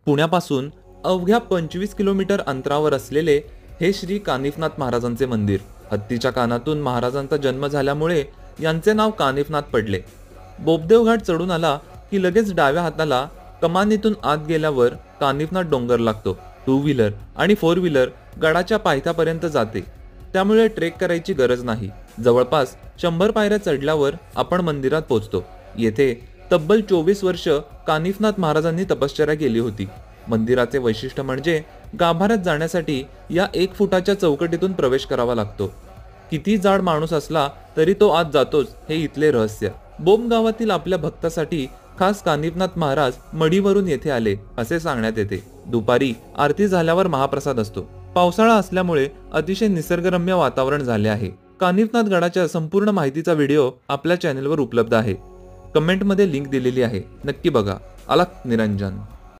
पुण्यापासून अवघ्या 25 किलोमीटर अंतरावर असलेले हे श्री कानिफनाथ महाराजांचे मंदिर. हत्तीच्या कानातून महाराजांचा जन्म झाल्यामुळे यांचे नाव कानिफनाथ पडले. बोपदेव घाट चढून आला की लगेच डाव्या हाताला कमानीतून आत गेल्यावर कानिफनाथ डोंगर लागतो. 2 व्हीलर आणि 4 व्हीलर गडाच्या पायथ्यापर्यंत जाते, त्यामुळे ट्रेक करायची गरज नाही. जवळपास 100 पायऱ्या चढल्यावर आपण मंदिरात पोहोचतो. येथे तब्बल 24 वर्ष कानिफनाथ महाराजांनी तपश्चर्या केली होती. मंदिराचे वैशिष्ट्य म्हणजे गाभाऱ्यात जाण्यासाठी या 1 फुटाच्या चौकटीतून प्रवेश करावा लागतो. किती जाड माणूस असला तरी तो आत जातोच, हे इथले रहस्य. बोम गावातील आपल्या भक्तासाठी खास कानिफनाथ महाराज मढीवरून येथे आले असे सांगण्यात येते. दुपारी आरती झाल्यावर महाप्रसाद असतो. पावसाळा असल्यामुळे अतिशय निसर्गरम्य वातावरण झाले आहे. कानिफनाथ गडाच्या संपूर्ण माहितीचा व्हिडिओ आपल्या चॅनेलवर उपलब्ध आहे. कमेंटमध्ये लिंक दिलेली आहे, नक्की बघा. अलख निरंजन.